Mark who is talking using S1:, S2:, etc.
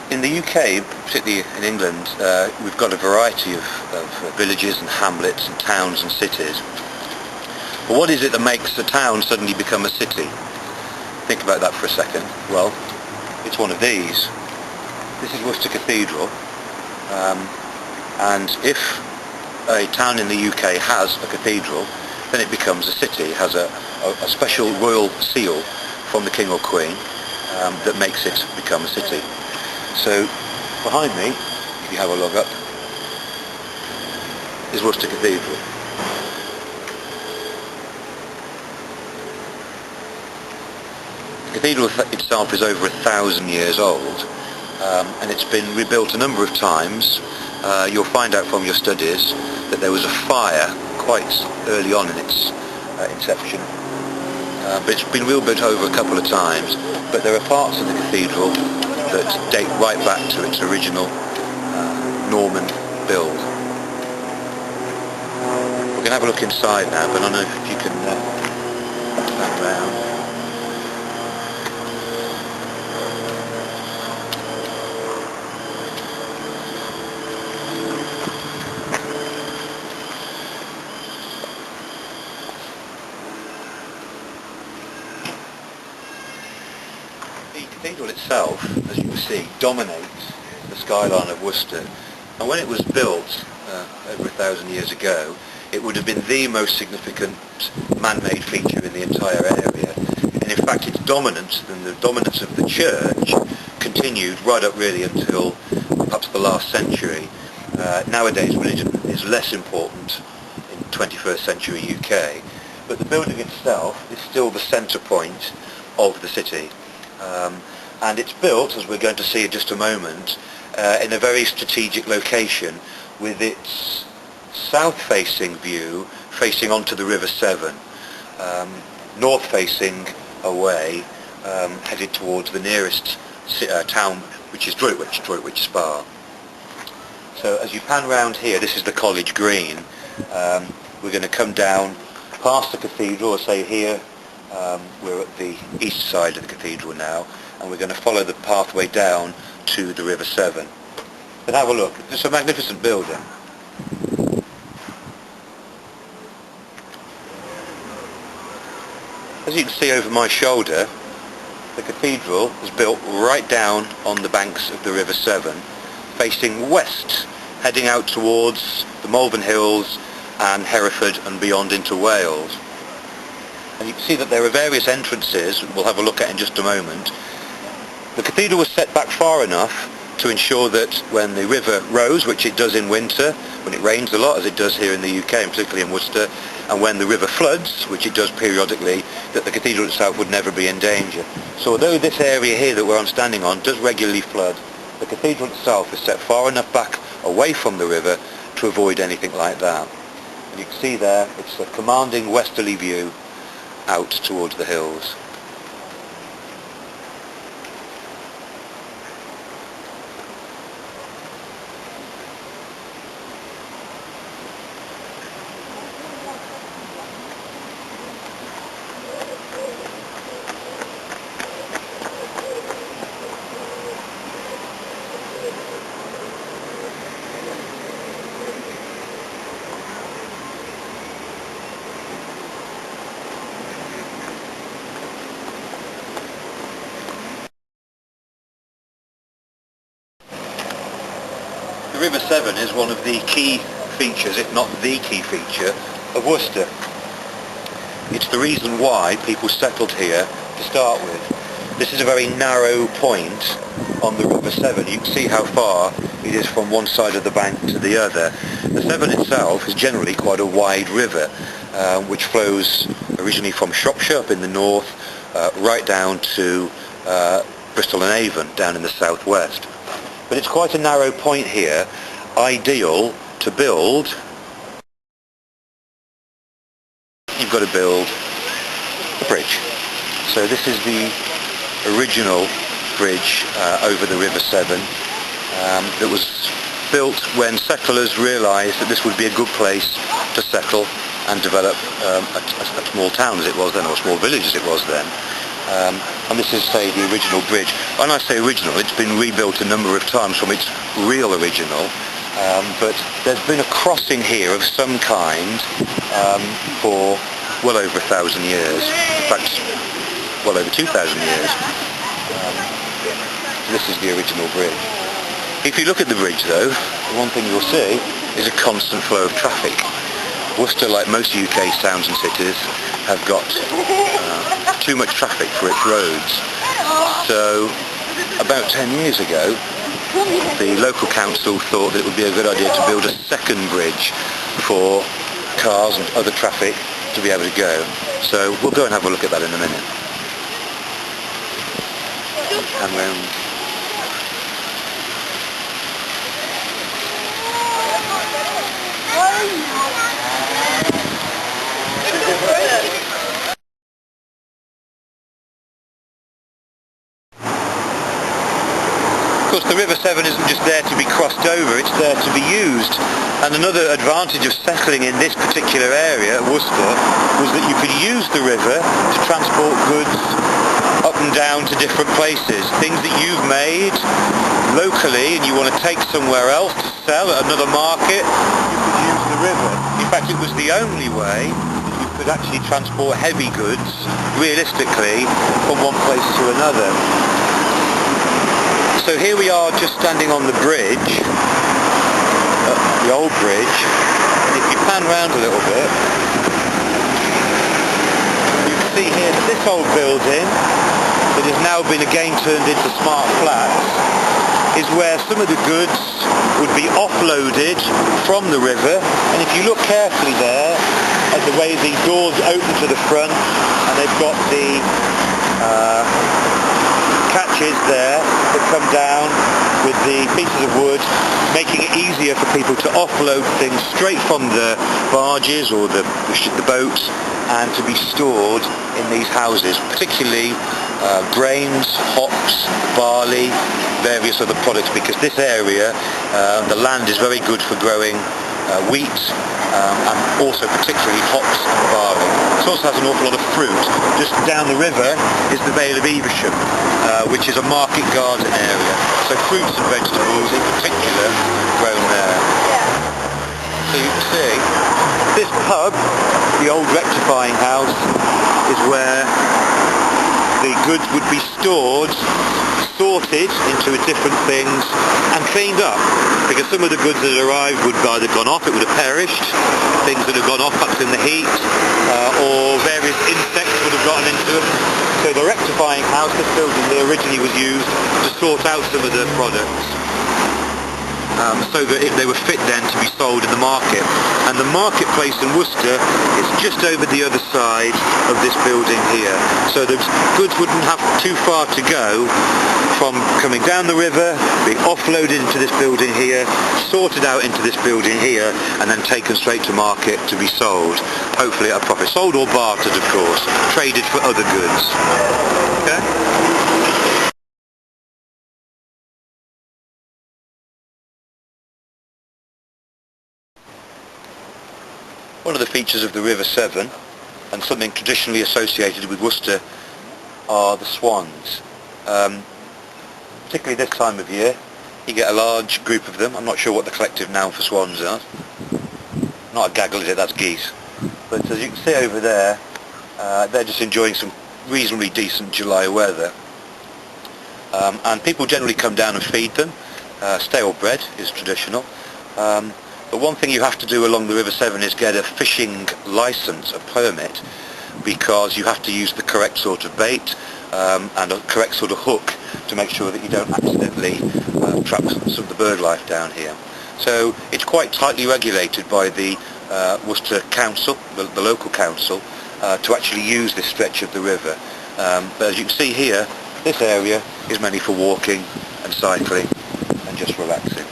S1: In the UK, particularly in England, we've got a variety of villages and hamlets and towns and cities. But what is it that makes a town suddenly become a city? Think about that for a second. Well, it's one of these. This is Worcester Cathedral, and if a town in the UK has a cathedral, then it becomes a city. It has a special royal seal from the King or Queen that makes it become a city. So behind me, if you have a look up, is Worcester Cathedral. The cathedral itself is over 1,000 years old, and it's been rebuilt a number of times. You'll find out from your studies that there was a fire quite early on in its inception, but it's been rebuilt over a couple of times. But there are parts of the cathedral that date right back to its original Norman build. We're going to have a look inside now, but I don't know if you can stand around. The cathedral itself, as you can see, dominates the skyline of Worcester, and when it was built over 1,000 years ago, it would have been the most significant man-made feature in the entire area. And in fact, its dominance, and the dominance of the church, continued right up really until perhaps the last century. Nowadays, religion is less important in 21st century UK, but the building itself is still the centre point of the city. And it's built, as we're going to see in just a moment, in a very strategic location with its south-facing view facing onto the River Severn, north-facing away, headed towards the nearest town, which is Droitwich Spa. So as you pan round here, this is the College Green. We're going to come down past the cathedral, or say here, we're at the east side of the cathedral now, and we're going to follow the pathway down to the River Severn. But have a look. It's a magnificent building. As you can see over my shoulder, the cathedral is built right down on the banks of the River Severn, facing west, heading out towards the Malvern Hills and Hereford and beyond into Wales. And you can see that there are various entrances we'll have a look at in just a moment. The cathedral was set back far enough to ensure that when the river rose, which it does in winter, when it rains a lot, as it does here in the UK and particularly in Worcester, and when the river floods, which it does periodically, that the cathedral itself would never be in danger. So although this area here that I'm standing on does regularly flood, the cathedral itself is set far enough back away from the river to avoid anything like that. And you can see there, it's a commanding westerly view out towards the hills. The River Severn is one of the key features, if not the key feature, of Worcester. It's the reason why people settled here to start with. This is a very narrow point on the River Severn. You can see how far it is from one side of the bank to the other. The Severn itself is generally quite a wide river, which flows originally from Shropshire up in the north, right down to Bristol and Avon down in the southwest. But it's quite a narrow point here, ideal to build. You've got to build a bridge. So this is the original bridge over the River Severn that was built when settlers realised that this would be a good place to settle and develop a small town as it was then, or a small village as it was then. and this is, say, the original bridge. When I say original, it's been rebuilt a number of times from its real original, but there's been a crossing here of some kind for well over 1,000 years. In fact, well over 2,000 years. This is the original bridge. If you look at the bridge, though, one thing you'll see is a constant flow of traffic. Worcester, like most UK towns and cities, have got too much traffic for its roads. So about 10 years ago, the local council thought that it would be a good idea to build a second bridge for cars and other traffic to be able to go. So we'll go and have a look at that in a minute. And round. Of course, the River Severn isn't just there to be crossed over, it's there to be used. And another advantage of settling in this particular area, Worcester, was that you could use the river to transport goods up and down to different places. Things that you've made locally and you want to take somewhere else to sell at another market, you could use the river. In fact, it was the only way that you could actually transport heavy goods, realistically, from one place to another. So here we are just standing on the bridge, the old bridge, and if you pan round a little bit, you can see here that this old building, that has now been again turned into smart flats, is where some of the goods would be offloaded from the river. And if you look carefully there at the way the doors open to the front, and they've got the catches there that come down with the pieces of wood, making it easier for people to offload things straight from the barges or the boats and to be stored in these houses, particularly grains, hops, barley, various other products, because this area, the land is very good for growing wheat and also particularly hops and barley. It also has an awful lot of fruit. Just down the river is the Vale of Evesham, which is a market garden area. So fruits and vegetables in particular grown there. So you can see this pub, the old rectifying house, is where the goods would be stored, sorted into different things and cleaned up, because some of the goods that arrived would have either gone off, it would have perished, things that have gone off perhaps in the heat, or various insects would have gotten into them. So the rectifying house, this building here, originally was used to sort out some of the products, so that they were fit then to be sold in the market. And the marketplace in Worcester is just over the other side of this building here. So the goods wouldn't have too far to go from coming down the river, being offloaded into this building here, sorted out into this building here, and then taken straight to market to be sold, hopefully at a profit. Sold or bartered, of course, traded for other goods. Okay? One of the features of the River Severn, and something traditionally associated with Worcester, are the swans. Particularly this time of year, you get a large group of them. I'm not sure what the collective noun for swans are. Not a gaggle, is it? That's geese. But as you can see over there, they're just enjoying some reasonably decent July weather. And people generally come down and feed them. Stale bread is traditional. But one thing you have to do along the River Severn is get a fishing licence, a permit, because you have to use the correct sort of bait and a correct sort of hook to make sure that you don't accidentally trap some of the bird life down here. So it's quite tightly regulated by the Worcester Council, the local council, to actually use this stretch of the river. But as you can see here, this area is mainly for walking and cycling and just relaxing.